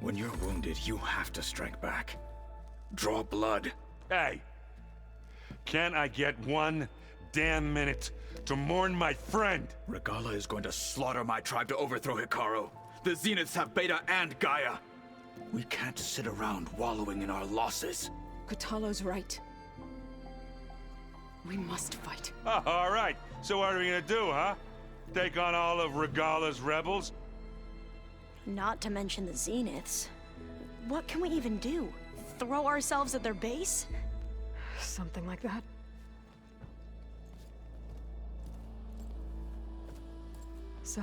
When you're wounded, you have to strike back. Draw blood. Hey! Can't I get one damn minute to mourn my friend? Regalla is going to slaughter my tribe to overthrow Hikaru. The Zeniths have Beta and Gaia. We can't sit around wallowing in our losses. Kotallo's right. We must fight. Oh, all right. So what are we gonna do, huh? Take on all of Regalla's rebels? Not to mention the Zeniths. What can we even do? Throw ourselves at their base? Something like that. So...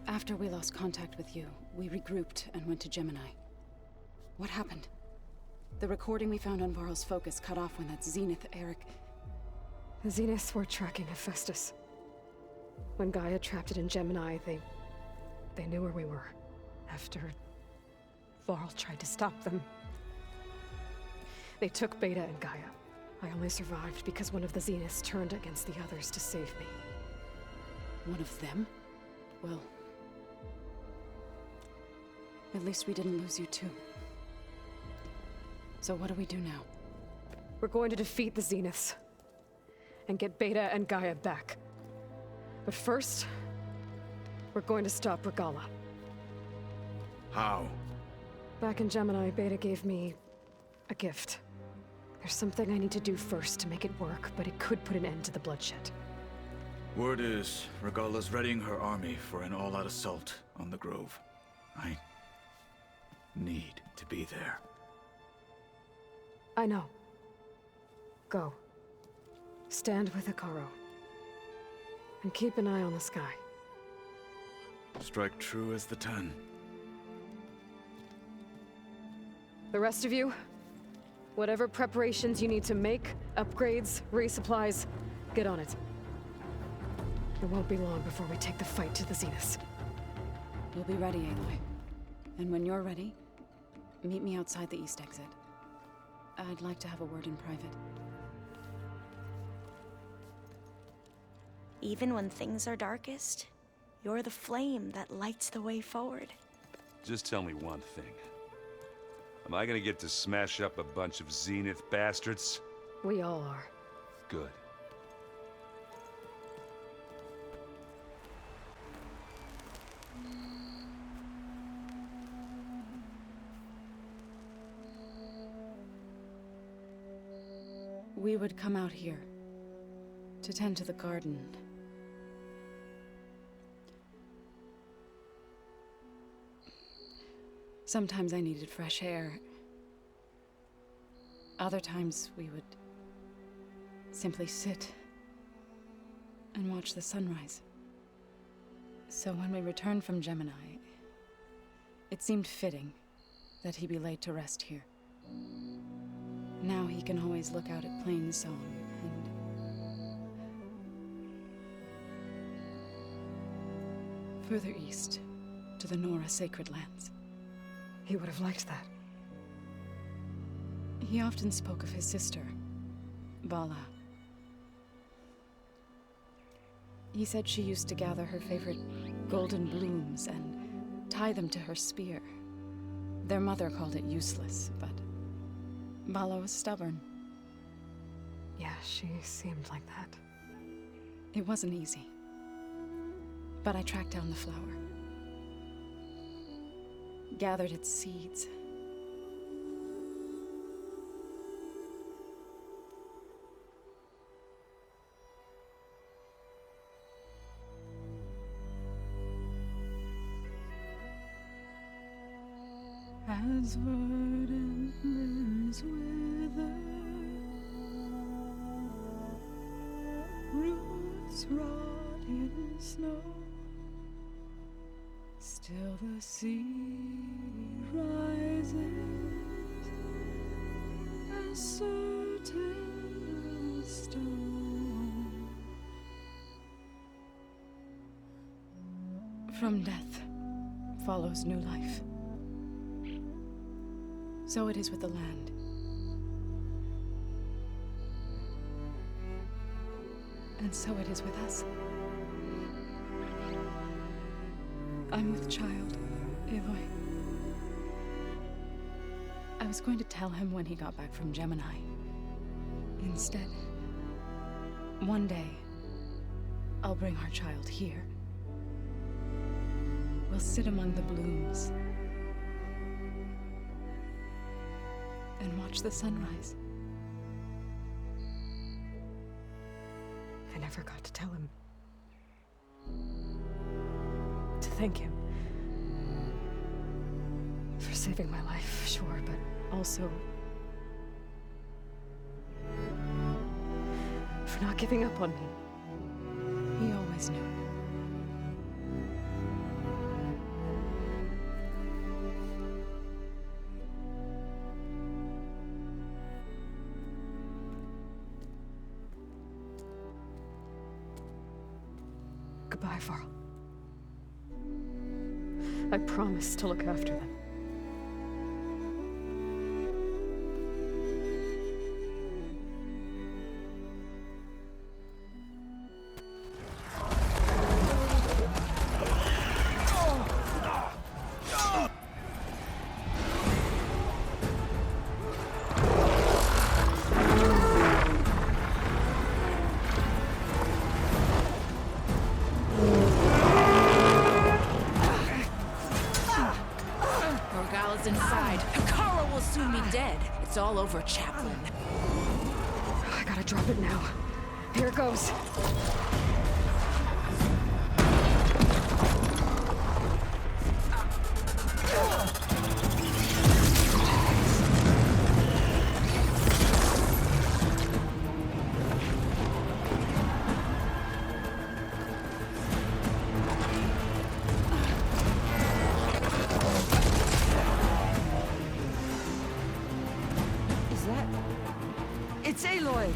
After we lost contact with you, we regrouped and went to Gemini. What happened? The recording we found on Varl's focus cut off when that Zenith Eric... The Zeniths were tracking Hephaestus. When Gaia trapped it in Gemini, they knew where we were. After... Varl tried to stop them. They took Beta and Gaia. I only survived because one of the Zeniths turned against the others to save me. One of them? Well... At least we didn't lose you too. So what do we do now? We're going to defeat the Zeniths. And get Beta and Gaia back. But first... we're going to stop Regalla. How? Back in Gemini, Beta gave me... a gift. There's something I need to do first to make it work, but it could put an end to the bloodshed. Word is, Regalla's readying her army for an all-out assault on the Grove. I need to be there. I know. Go. Stand with Hikaru. And keep an eye on the sky. Strike true as the 10. The rest of you, whatever preparations you need to make, upgrades, resupplies, get on it. It won't be long before we take the fight to the Zeniths. We'll be ready, Aloy. And when you're ready, meet me outside the east exit. I'd like to have a word in private. Even when things are darkest, you're the flame that lights the way forward. Just tell me one thing. Am I gonna get to smash up a bunch of Zenith bastards? We all are. Good. We would come out here to tend to the garden. Sometimes I needed fresh air. Other times we would simply sit and watch the sunrise. So when we returned from Gemini, it seemed fitting that he be laid to rest here. Now he can always look out at Plainsong and... further east, to the Nora Sacred Lands. He would have liked that. He often spoke of his sister, Vala. He said she used to gather her favorite golden blooms and tie them to her spear. Their mother called it useless, but Vala was stubborn. Yeah, she seemed like that. It wasn't easy. But I tracked down the flower. Gathered its seeds. As verdant limbs wither, roots rot in snow, still the sea rises as certain as stone. From death follows new life. So it is with the land. And so it is with us. I'm with child, Aloy. I was going to tell him when he got back from Gemini. Instead, one day, I'll bring our child here. We'll sit among the blooms and watch the sunrise. I never got to tell him. To thank him. For saving my life, sure, but also for not giving up on me. He always knew. Goodbye, Varl. I promise to look after them. Morgala's inside. Hekarro will soon be dead. It's all over, Chaplain. I gotta drop it now. Here it goes. It's Aloy!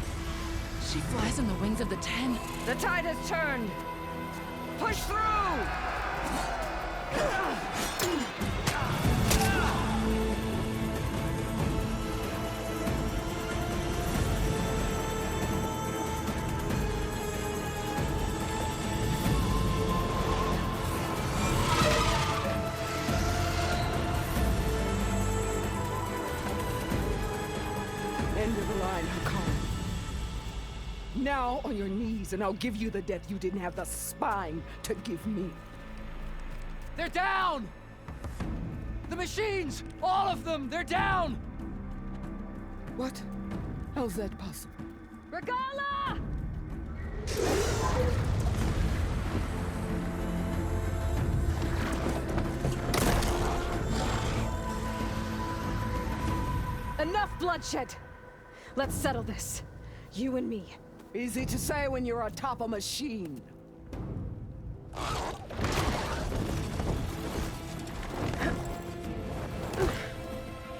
She flies on the wings of the Ten. The tide has turned! Push through! End of the line, Hekarro. Now on your knees, and I'll give you the death you didn't have the spine to give me. They're down! The machines! All of them! They're down! What? How's that possible? Regala! Enough bloodshed! Let's settle this. You and me. Easy to say when you're atop a machine.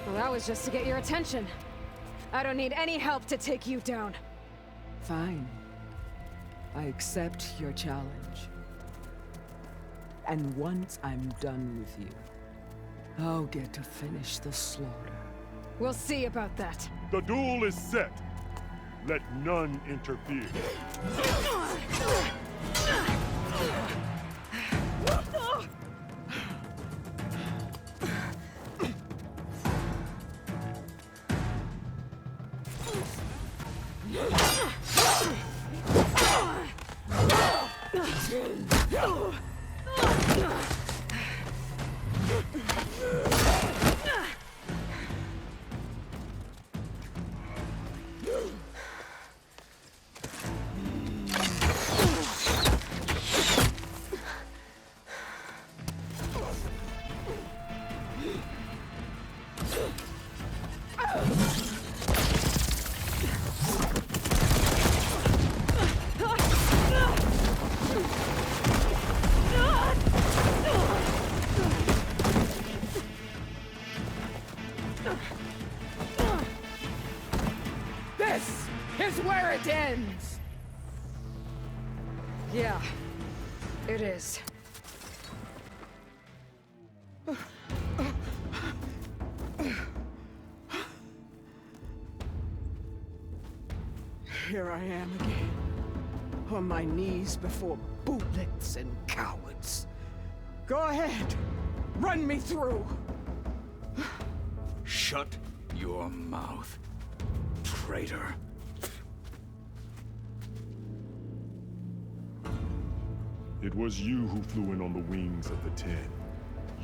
Well, that was just to get your attention. I don't need any help to take you down. Fine. I accept your challenge. And once I'm done with you, I'll get to finish the slaughter. We'll see about that. The duel is set. Let none interfere. This is where it ends! Yeah, it is. Here I am again, drop on my knees before bootlets and cowards. Go ahead. Run me through. Shut your mouth, traitor. It was you who flew in on the wings of the Ten.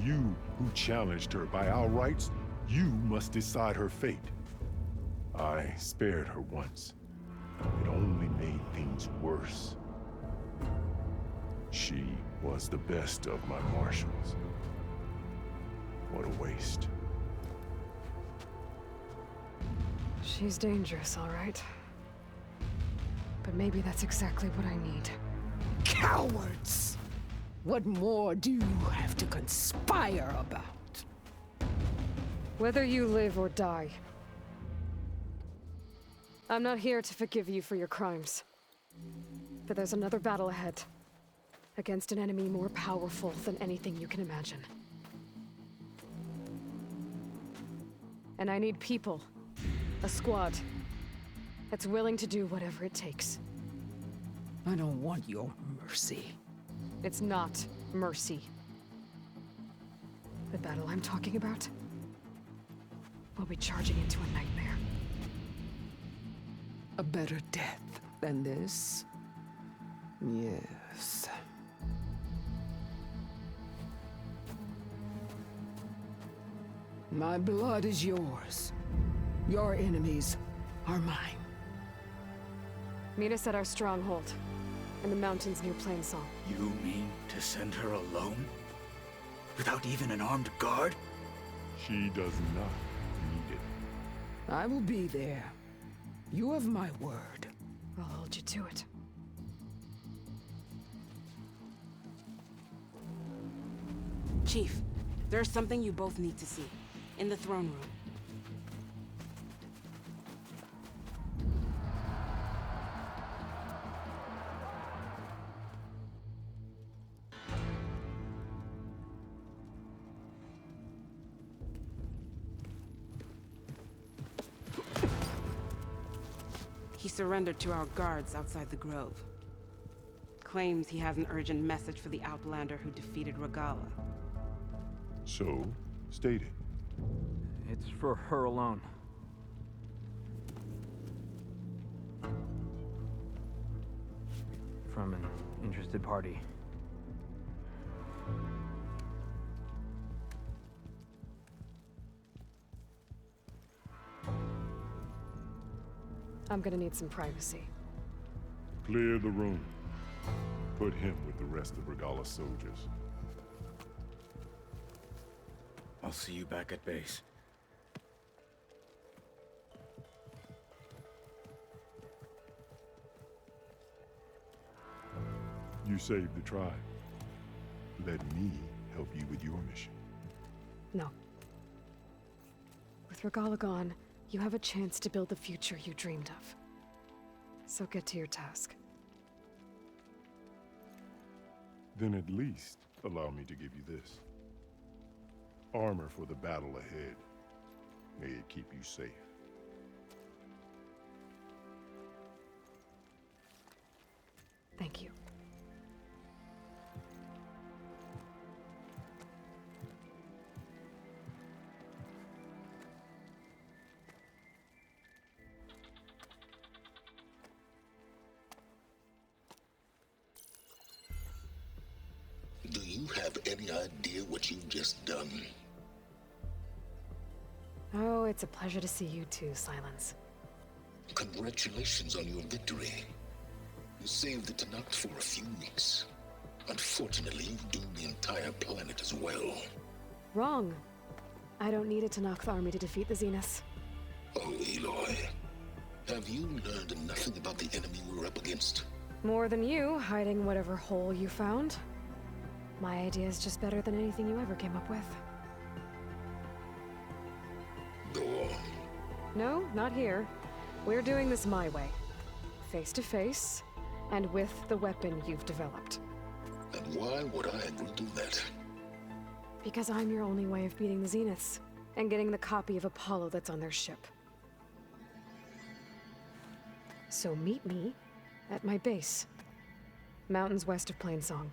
You who challenged her. By our rights, you must decide her fate. I spared her once. It only made things worse. She was the best of my marshals. What a waste. She's dangerous, all right. But maybe that's exactly what I need. Cowards! What more do you have to conspire about? Whether you live or die, I'm not here to forgive you for your crimes. But there's another battle ahead, against an enemy more powerful than anything you can imagine. And I need people, a squad, that's willing to do whatever it takes. I don't want your mercy. It's not mercy. The battle I'm talking about, we'll be charging into a nightmare. A better death than this? Yes. My blood is yours. Your enemies are mine. Meet us at our stronghold, in the mountains near Plainsong. You mean to send her alone? Without even an armed guard? She does not need it. I will be there. You have my word. I'll hold you to it. Chief, there's something you both need to see. In the throne room. He surrendered to our guards outside the grove. Claims he has an urgent message for the Outlander who defeated Regalla. So, state it. It's for her alone. From an interested party. I'm gonna need some privacy. Clear the room. Put him with the rest of Regalla's soldiers. I'll see you back at base. You saved the tribe. Let me help you with your mission. No. With Regalla gone, you have a chance to build the future you dreamed of. So get to your task. Then at least allow me to give you this. Armor for the battle ahead. May it keep you safe. Thank you. Do you have any idea what you've just done? Oh, it's a pleasure to see you too, Silence. Congratulations on your victory. You saved the Tenakth for a few weeks. Unfortunately, you've doomed the entire planet as well. Wrong. I don't need a Tenakth army to defeat the Zeniths. Oh, Aloy. Have you learned nothing about the enemy we're up against? More than you, hiding whatever hole you found. My idea is just better than anything you ever came up with. Go on. No, not here. We're doing this my way. Face to face, and with the weapon you've developed. And why would I agree to that? Because I'm your only way of beating the Zeniths, and getting the copy of Apollo that's on their ship. So meet me at my base, Mountains west of Plainsong.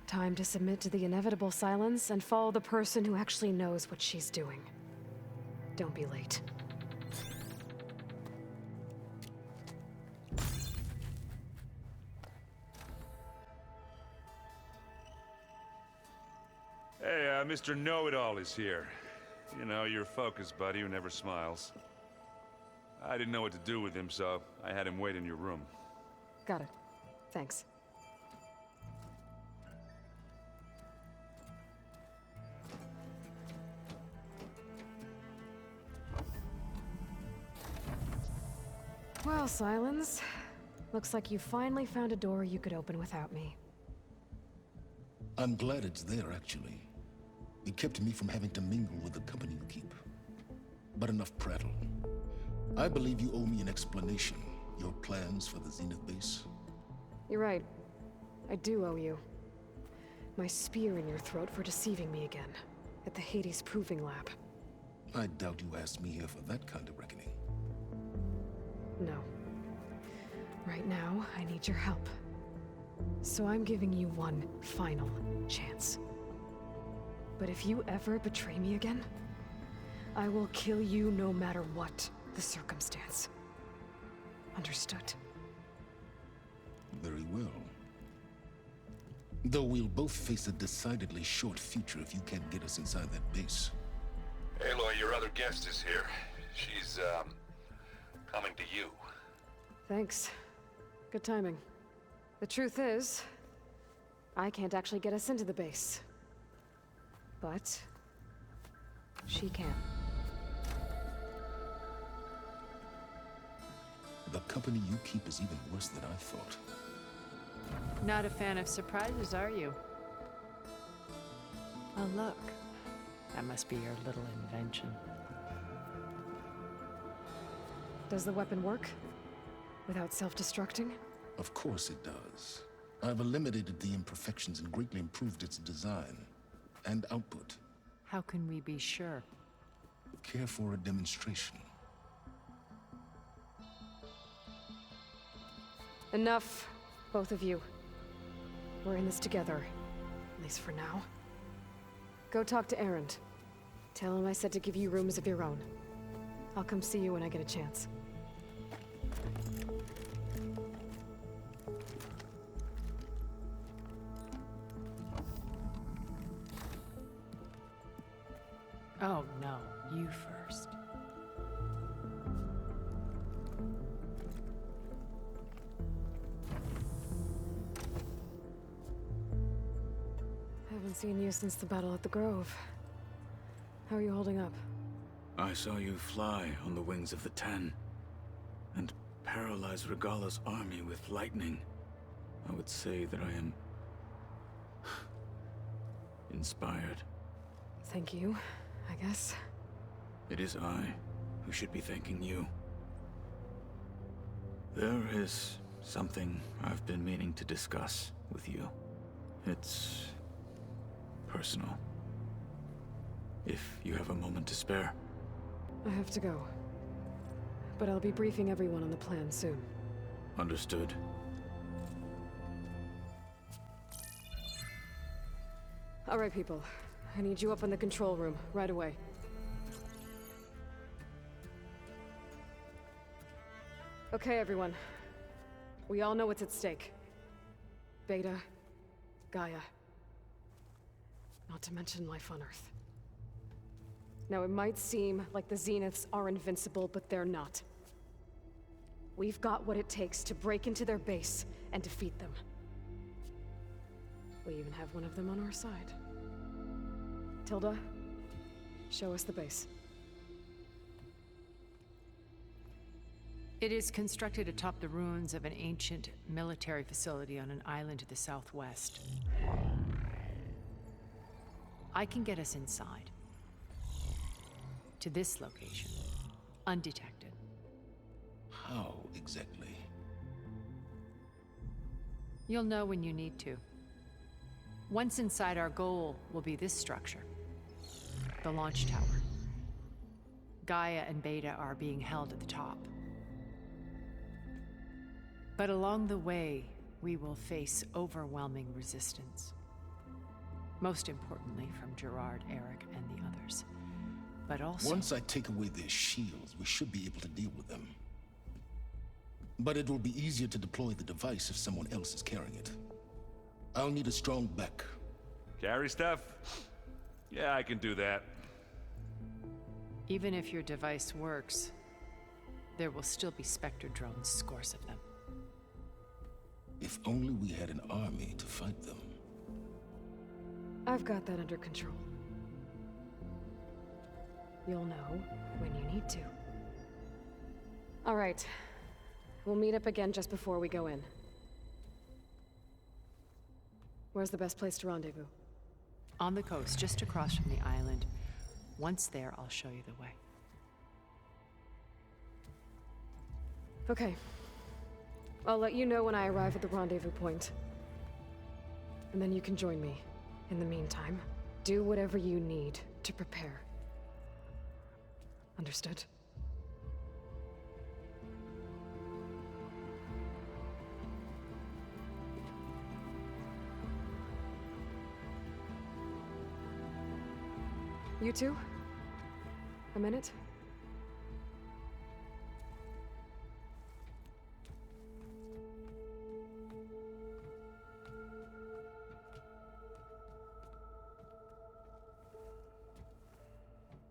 Time to submit to the inevitable silence and follow the person who actually knows what she's doing. Don't be late. Hey, Mr. Know-It-All is here. You know, your focus buddy who never smiles. I didn't know what to do with him, so I had him wait in your room. Got it. Thanks. Well, Silence. Looks like you finally found a door you could open without me. I'm glad it's there, actually. It kept me from having to mingle with the company you keep. But enough prattle. I believe you owe me an explanation. Your plans for the Zenith base? You're right. I do owe you. My spear in your throat for deceiving me again. At the Hades Proving Lab. I doubt you asked me here for that kind of reckoning. No. Right now, I need your help. So I'm giving you one final chance. But if you ever betray me again, I will kill you no matter what the circumstance. Understood? Very well. Though we'll both face a decidedly short future if you can't get us inside that base. Aloy, your other guest is here. She's, coming to you. Thanks. Good timing. The truth is, I can't actually get us into the base. But she can. The company you keep is even worse than I thought. Not a fan of surprises, are you? Oh, look. That must be your little invention. Does the weapon work? Without self-destructing? Of course it does. I've eliminated the imperfections and greatly improved its design and output. How can we be sure? Care for a demonstration? Enough, both of you. We're in this together, at least for now. Go talk to Erend. Tell him I said to give you rooms of your own. I'll come see you when I get a chance. Oh, no. You first. Haven't seen you since the battle at the Grove. How are you holding up? I saw you fly on the wings of the Ten, and paralyze Regalla's army with lightning. I would say that I am inspired. Thank you, I guess. It is I who should be thanking you. There is something I've been meaning to discuss with you. It's personal. If you have a moment to spare. I have to go. But I'll be briefing everyone on the plan soon. Understood. All right, people. I need you up in the control room, right away. Okay, everyone. We all know what's at stake. Beta, Gaia. Not to mention life on Earth. Now, it might seem like the Zeniths are invincible, but they're not. We've got what it takes to break into their base and defeat them. We even have one of them on our side. Tilda, show us the base. It is constructed atop the ruins of an ancient military facility on an island to the southwest. I can get us inside. To this location, undetected. How exactly? You'll know when you need to. Once inside, our goal will be this structure. The launch tower. Gaia and Beta are being held at the top. But along the way, we will face overwhelming resistance. Most importantly, from Gerard, Eric, and the others. But also... Once I take away their shields, we should be able to deal with them. But it will be easier to deploy the device if someone else is carrying it. I'll need a strong back. Carry stuff? Yeah, I can do that. Even if your device works, there will still be Spectre drones, scores of them. If only we had an army to fight them. I've got that under control. You'll know when you need to. All right. We'll meet up again just before we go in. Where's the best place to rendezvous? On the coast, just across from the island. Once there, I'll show you the way. Okay. I'll let you know when I arrive at the rendezvous point. And then you can join me. In the meantime, do whatever you need to prepare. Understood? You two? A minute?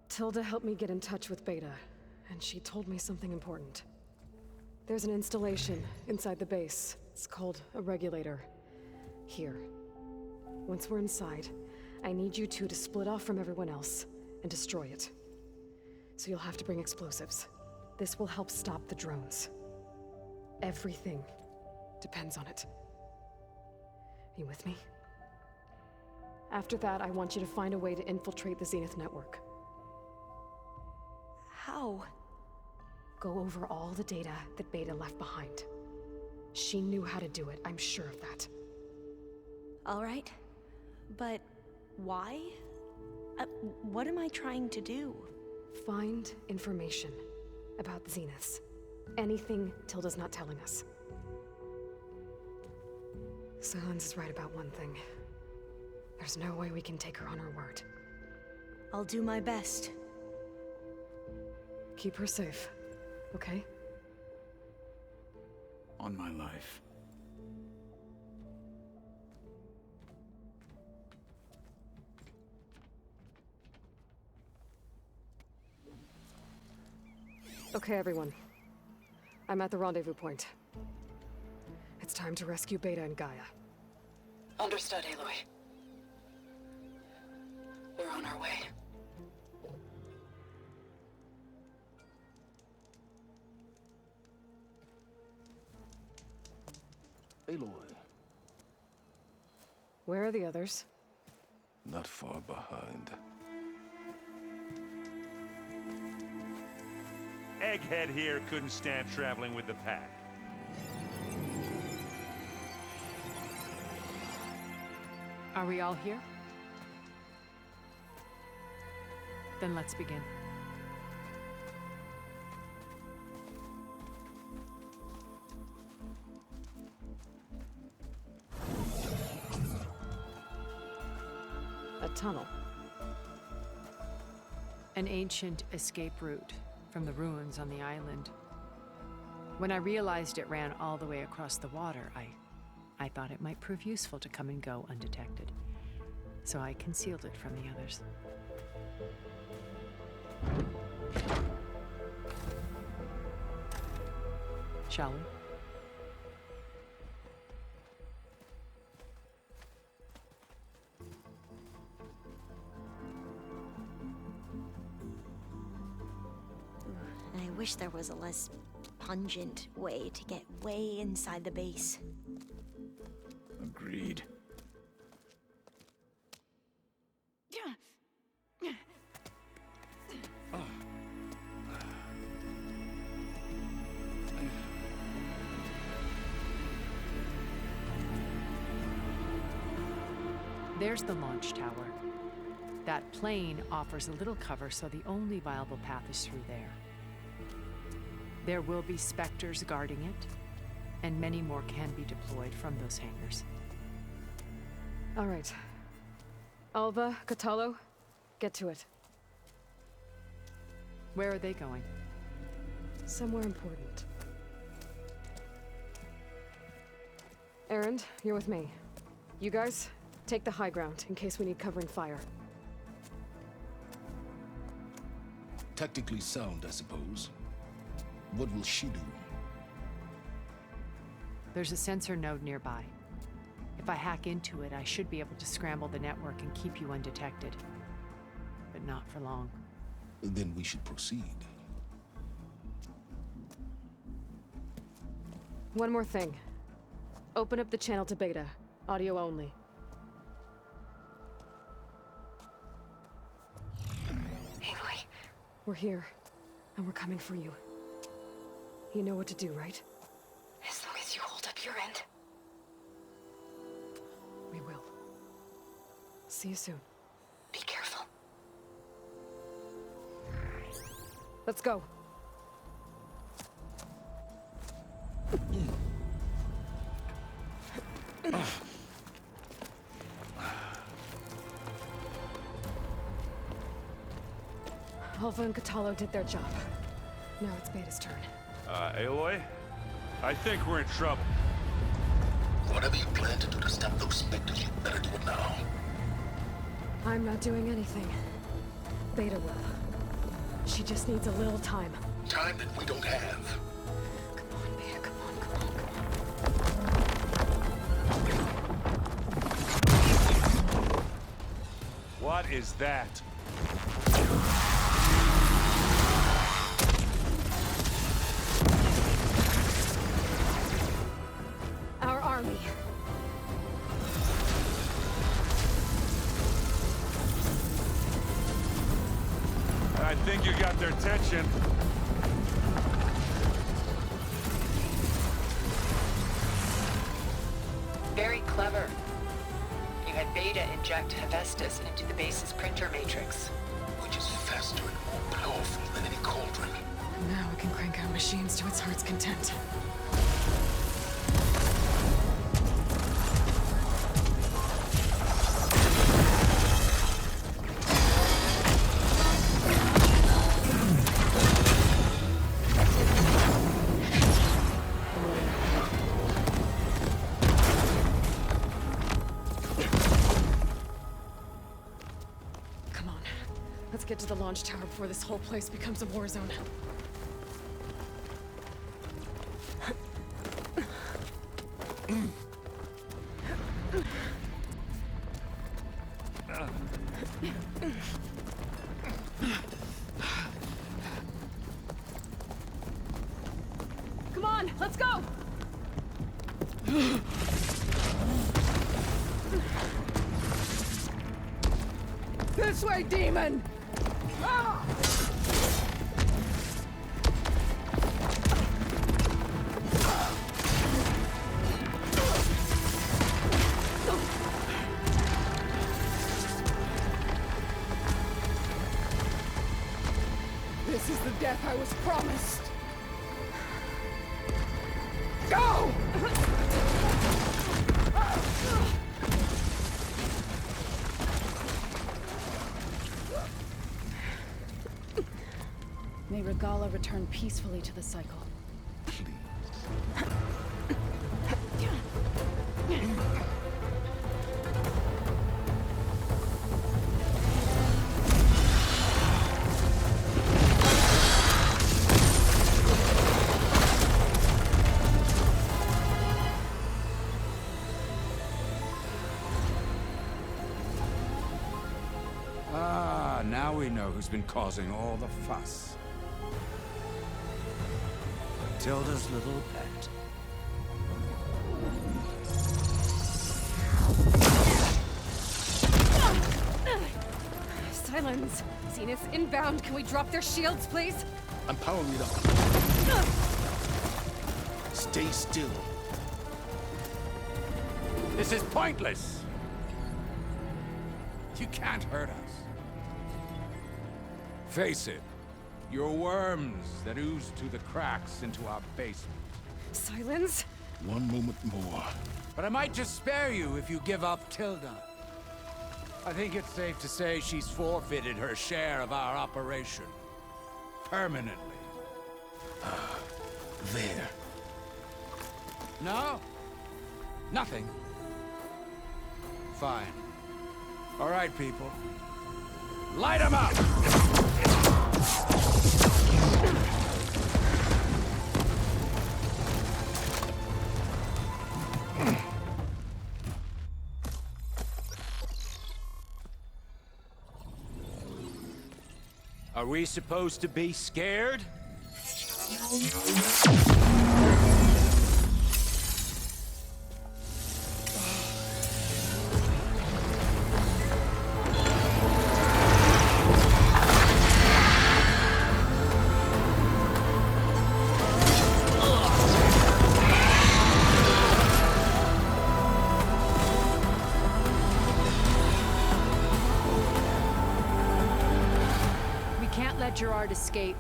Tilda helped me get in touch with Beta, and she told me something important. There's an installation inside the base. It's called a regulator. Here. Once we're inside, I need you two to split off from everyone else and destroy it. So you'll have to bring explosives. This will help stop the drones. Everything depends on it. Are you with me? After that, I want you to find a way to infiltrate the Zenith network. How? Go over all the data that Beta left behind. She knew how to do it, I'm sure of that. All right. But why? What am I trying to do? Find information about the Zeniths. Anything Tilda's not telling us. Sylens is right about one thing. There's no way we can take her on her word. I'll do my best. Keep her safe, okay? On my life. Okay, everyone. I'm at the rendezvous point. It's time to rescue Beta and Gaia. Understood, Aloy. We're on our way. Aloy. Where are the others? Not far behind. Egghead here couldn't stand traveling with the pack. Are we all here? Then let's begin. A tunnel. An ancient escape route from the ruins on the island. When I realized it ran all the way across the water, I thought it might prove useful to come and go undetected. So I concealed it from the others. Shall we? I wish there was a less pungent way to get way inside the base. Agreed. There's the launch tower. That plane offers a little cover, so the only viable path is through there. There will be Spectres guarding it, and many more can be deployed from those hangars. All right. Alva, Kotallo, get to it. Where are they going? Somewhere important. Erend, you're with me. You guys, take the high ground in case we need covering fire. Tactically sound, I suppose. What will she do? There's a sensor node nearby. If I hack into it, I should be able to scramble the network and keep you undetected. But not for long. Then we should proceed. One more thing. Open up the channel to Beta. Audio only. Aloy. We're here, and we're coming for you. You know what to do, right? As long as you hold up your end. We will. See you soon. Be careful. Let's go. Alva and Kotallo did their job. Now it's Beta's turn. Aloy? I think we're in trouble. Whatever you plan to do to stop those specters, you better do it now. I'm not doing anything. Beta will. She just needs a little time. Time that we don't have. Come on, Beta, come on, come on, come on. What is that? Our army. I think you got their attention. Very clever. You had Beta inject Hephaestus into the base's printer matrix. Which is faster and more powerful than any cauldron. Now we can crank out machines to its heart's content. Come on. Let's get to the launch tower before this whole place becomes a war zone. Come on, let's go! This way, demon! Ah! This is the death I was promised. Go! May Regalla return peacefully to the cycle. Ah, now we know who's been causing all the fuss. Tilda's little pet. Silence! Zenith inbound. Can we drop their shields, please? I'm powering it up. Stay still. This is pointless! You can't hurt us. Face it, you're worms that ooze through the cracks into our basement. Silence? One moment more. But I might just spare you if you give up Tilda. I think it's safe to say she's forfeited her share of our operation. Permanently. There. No? Nothing? Fine. All right, people. Light 'em up! Are we supposed to be scared? Gerard escape.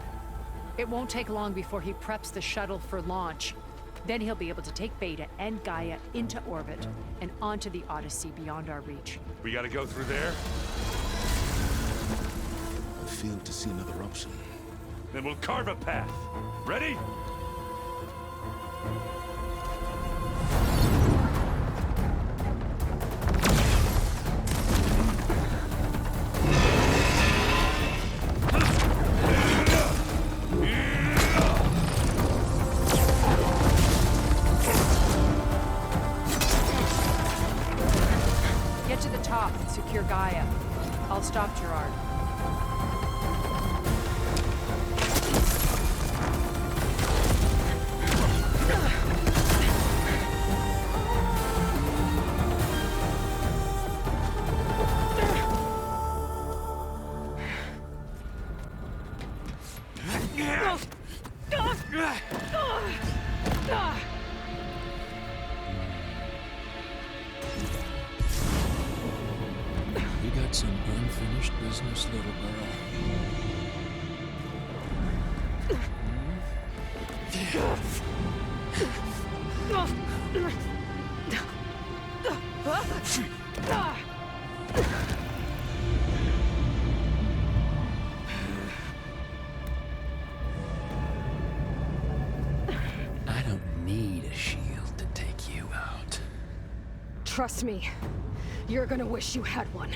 It won't take long before he preps the shuttle for launch. Then he'll be able to take Beta and Gaia into orbit and onto the Odyssey beyond our reach. We gotta go through there? I fail to see another option. Then we'll carve a path. Ready? Get to the top and secure Gaia. I'll stop Gerard. You got some unfinished business, little girl. I don't need a shield to take you out. Trust me, you're gonna wish you had one.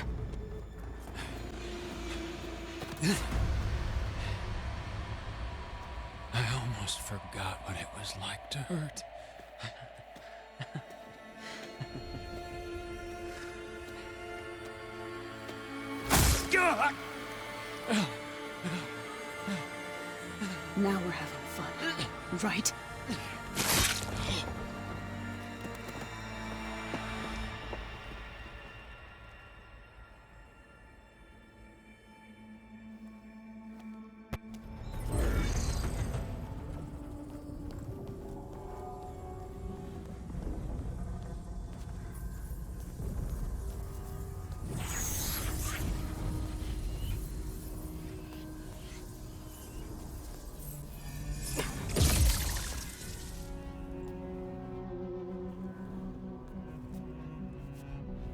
I almost forgot what it was like to hurt. Now we're having fun, right?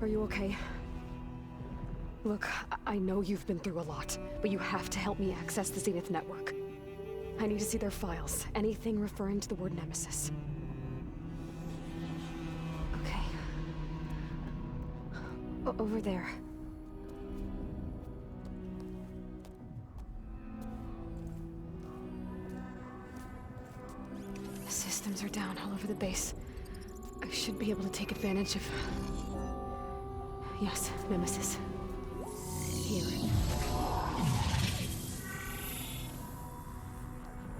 Are you okay? Look, I know you've been through a lot, but you have to help me access the Zenith network. I need to see their files, anything referring to the word Nemesis. Okay. Over there. The systems are down all over the base. I should be able to take advantage of... Yes, Nemesis. Here.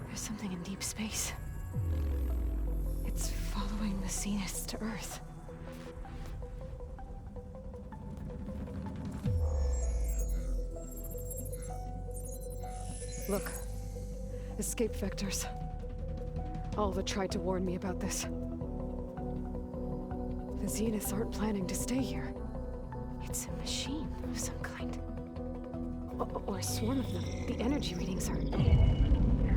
There's something in deep space. It's following the Zeniths to Earth. Look. Escape vectors. Alva tried to warn me about this. The Zeniths aren't planning to stay here. It's a machine of some kind. Or a swarm of them. The energy readings are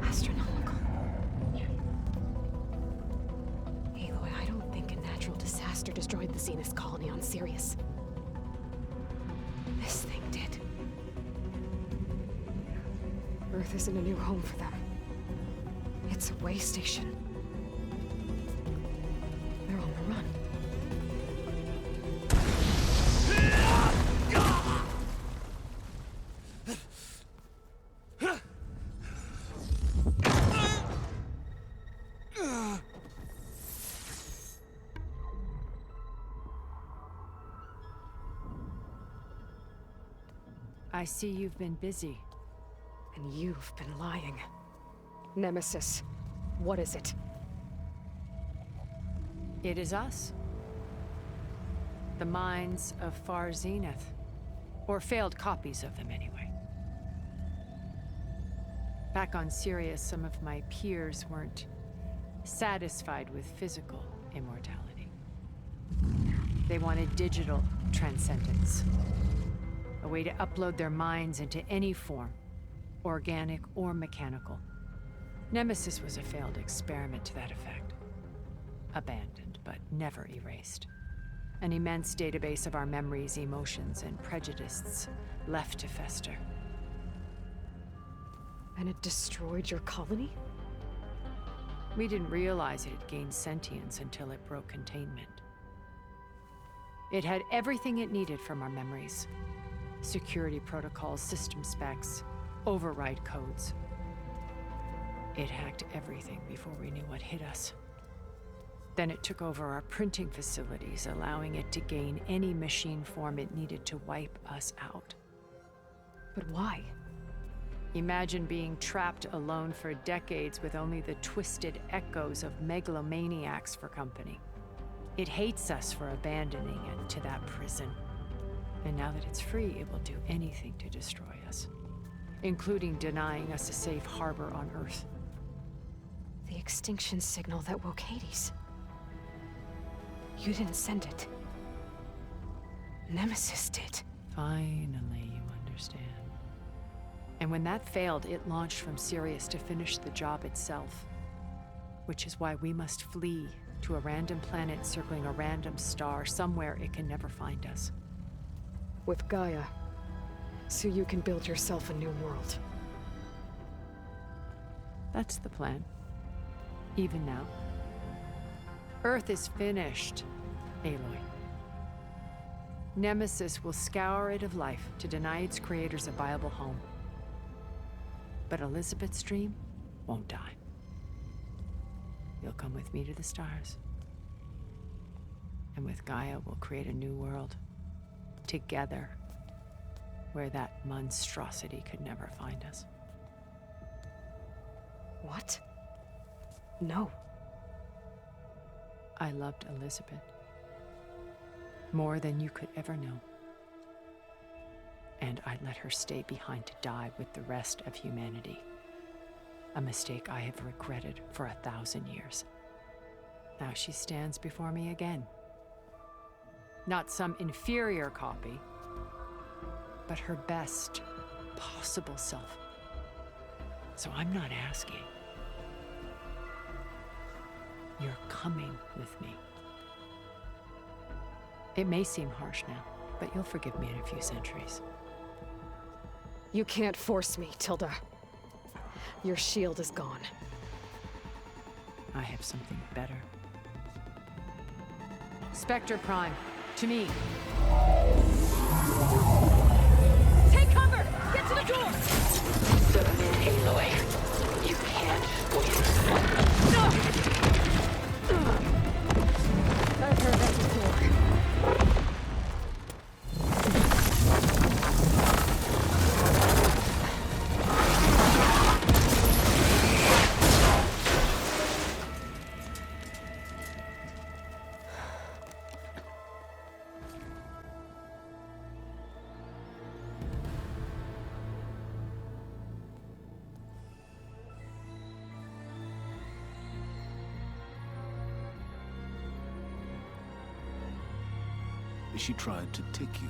astronomical. Aloy, I Zenith colony on Sirius. This thing did. Earth isn't a new home for them. It's a way station. They're on the run. I see you've been busy. And you've been lying. Nemesis, what is it? It is us. The minds of Far Zenith. Or failed copies of them, anyway. Back on Sirius, some of my peers weren't satisfied with physical immortality. They wanted digital transcendence. A way to upload their minds into any form, organic or mechanical. Nemesis was a failed experiment to that effect. Abandoned, but never erased. An immense database of our memories, emotions, and prejudices left to fester. And it destroyed your colony? We didn't realize it had gained sentience until it broke containment. It had everything it needed from our memories. Security protocols, system specs, override codes. It hacked everything before we knew what hit us. Then it took over our printing facilities, allowing it to gain any machine form it needed to wipe us out. But why? Imagine being trapped alone for decades with only the twisted echoes of megalomaniacs for company. It hates us for abandoning it to that prison. And now that it's free, it will do anything to destroy us, including denying us a safe harbor on Earth. The extinction signal that woke Hades. You didn't send it. Nemesis did. Finally, you understand. And when that failed, it launched from Sirius to finish the job itself. Which is why we must flee to a random planet circling a random star, somewhere it can never find us. With Gaia, so you can build yourself a new world. That's the plan. Even now. Earth is finished, Aloy. Nemesis will scour it of life to deny its creators a viable home. But Elizabeth's dream won't die. You'll come with me to the stars. And with Gaia, we'll create a new world. Together, where that monstrosity could never find us. What? No. I loved Elizabeth. More than you could ever know. And I let her stay behind to die with the rest of humanity. A mistake I have regretted for 1,000 years. Now she stands before me again. Not some inferior copy, but her best possible self. So I'm not asking. You're coming with me. It may seem harsh now, but you'll forgive me in a few centuries. You can't force me, Tilda. Your shield is gone. I have something better. Spectre Prime, to me. Take cover! Get to the door! Submit, Aloy. You can't win. I've heard that before. She tried to take you.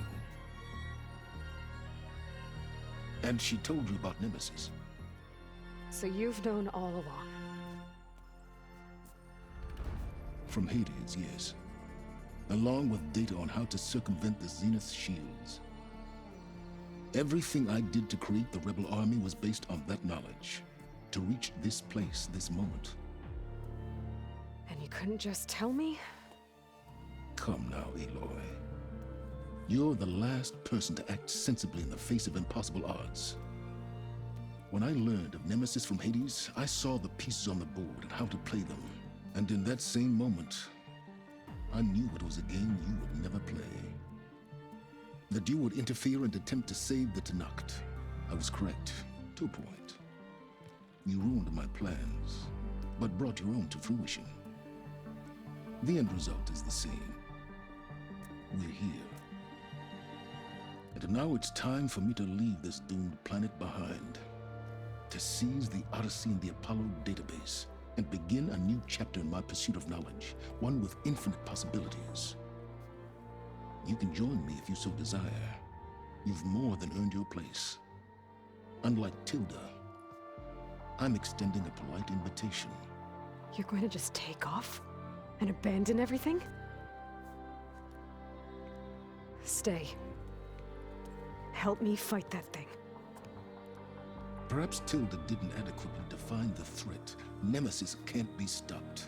And she told you about Nemesis. So you've known all along. From Hades, yes. along with data on how to circumvent the Zenith's shields. Everything I did to create the Rebel Army was based on that knowledge, to reach this place, this moment. And you couldn't just tell me? Come now, Aloy. You're the last person to act sensibly in the face of impossible odds. When I learned of Nemesis from Hades, I saw the pieces on the board and how to play them. And in that same moment, I knew it was a game you would never play. That you would interfere and attempt to save the Tenakth. I was correct, to a point. You ruined my plans, but brought your own to fruition. The end result is the same. We're here. And now it's time for me to leave this doomed planet behind. To seize the Odyssey and the Apollo database, and begin a new chapter in my pursuit of knowledge, one with infinite possibilities. You can join me if you so desire. You've more than earned your place. Unlike Tilda, I'm extending a polite invitation. You're going to just take off? And abandon everything? Stay. Help me fight that thing. Perhaps Tilda didn't adequately define the threat. Nemesis can't be stopped.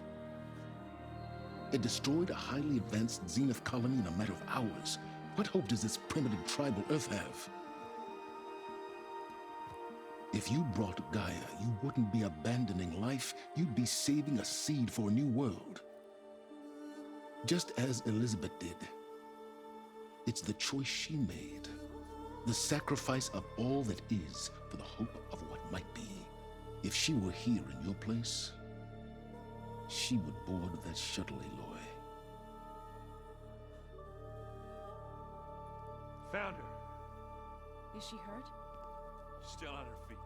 It destroyed a highly advanced Zenith colony in a matter of hours. What hope does this primitive tribal Earth have? If you brought Gaia, you wouldn't be abandoning life, you'd be saving a seed for a new world. Just as Elizabeth did. It's the choice she made. The sacrifice of all that is for the hope of what might be. If she were here in your place, she would board that shuttle, Aloy. Found her. Is she hurt? Still on her feet.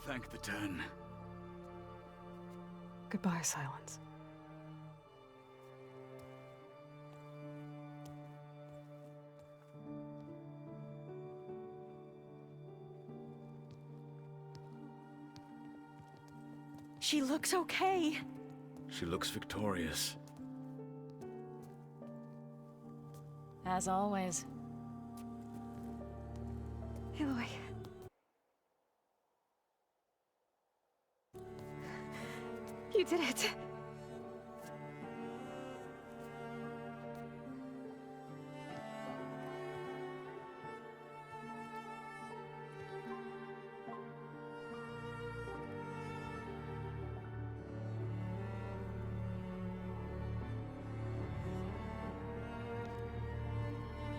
Thank the Ten. Goodbye, Silence. She looks okay. She looks victorious. As always. Aloy. You did it.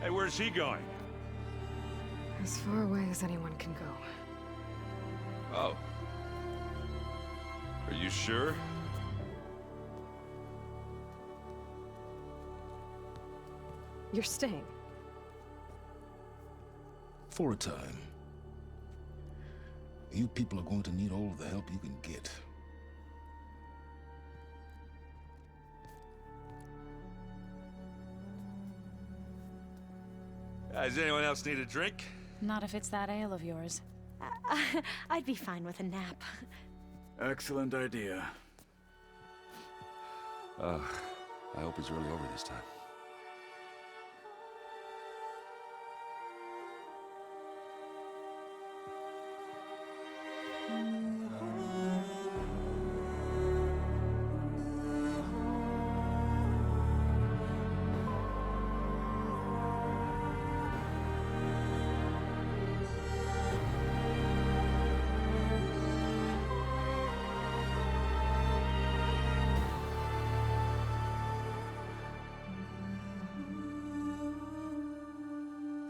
Hey, where's he going? As far away as anyone can go. Oh. Are you sure? You're staying. For a time. You people are going to need all of the help you can get. Does anyone else need a drink? Not if it's that ale of yours. I'd be fine with a nap. Excellent idea. I hope it's really over this time.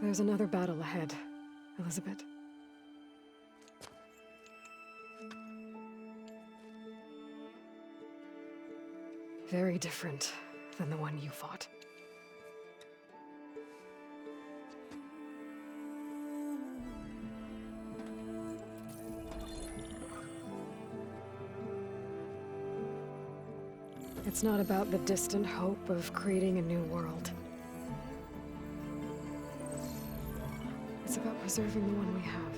There's another battle ahead, Elizabeth. Very different than the one you fought. It's not about the distant hope of creating a new world. It's about preserving the one we have.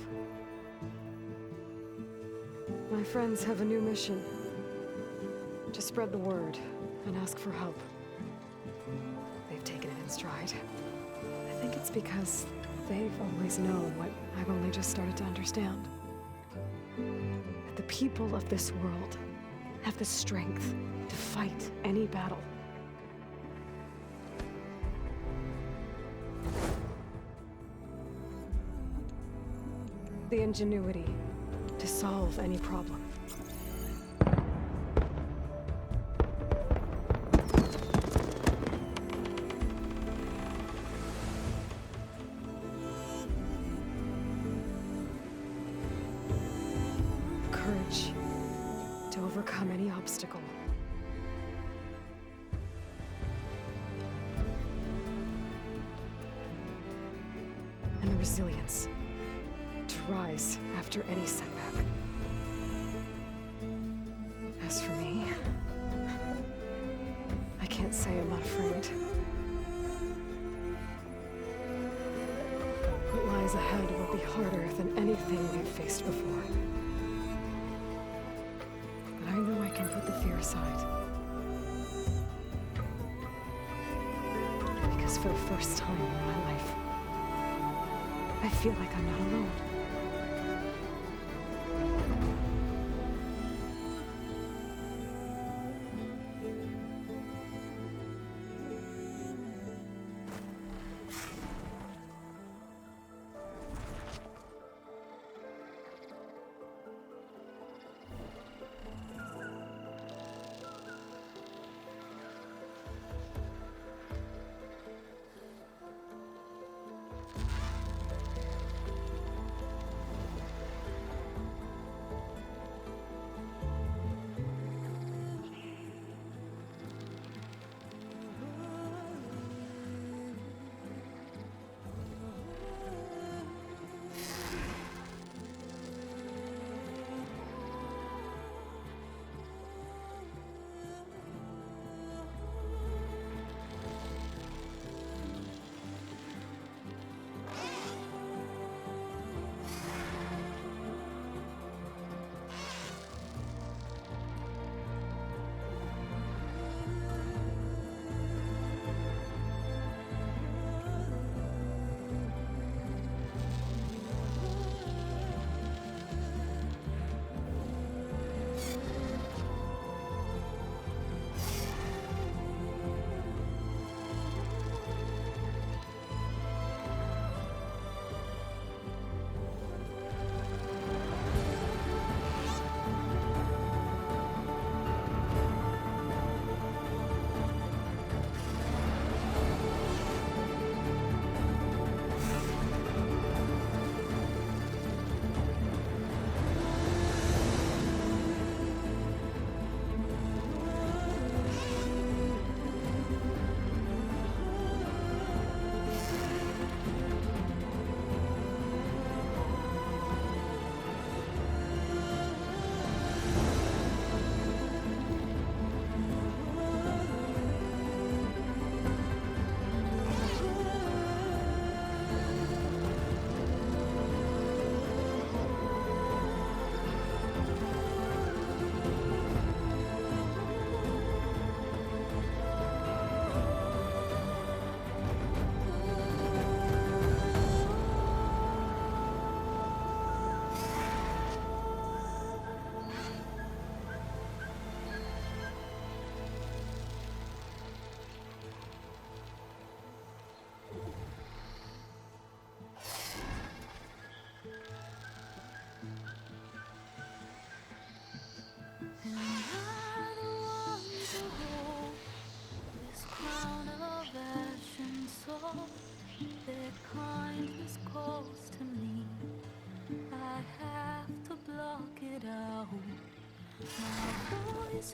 My friends have a new mission. To spread the word and ask for help. stride. I think it's because they've always known what I've only just started to understand. That the people of this world have the strength to fight any battle. The ingenuity to solve any problem. Courage to overcome any obstacle. And the resilience to rise after any setback. As for me, I can't say I'm not afraid. What lies ahead will be harder than anything we've faced before. But I know I can put the fear aside. Because for the first time in my life, I feel like I'm not alone.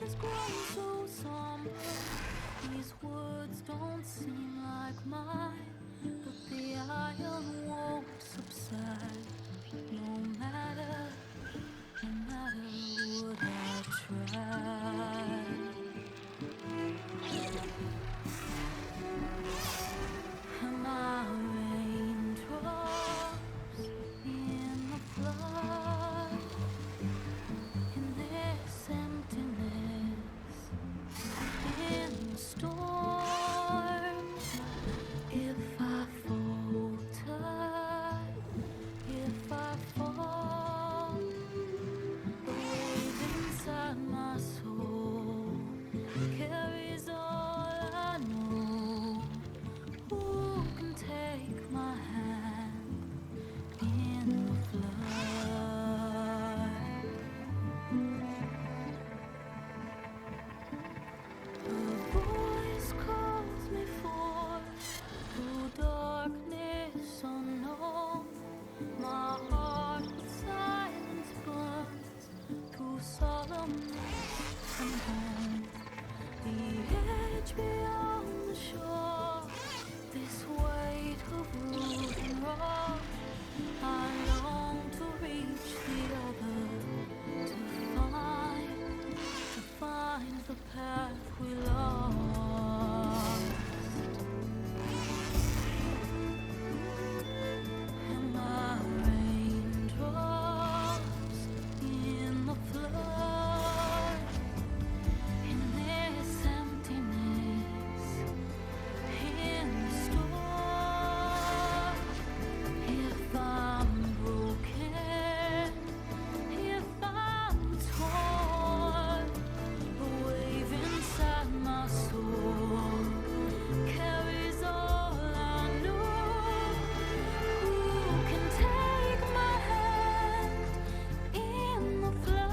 Has grown so somber. These words don't seem like mine, but the iron won't subside. No matter what I try. And my raindrops in the flood, in this emptiness, in the storm. darkness unknown. My heart with silence burns through solemnness and home. The edge beyond the shore, this weight of root and rock. I long to reach the other, to find the path we lost. And my raindrops in the flood, in this emptiness, in the storm. If I'm broken, if I'm torn, a wave inside my soul carries all I know. Who can take my hand in the flood?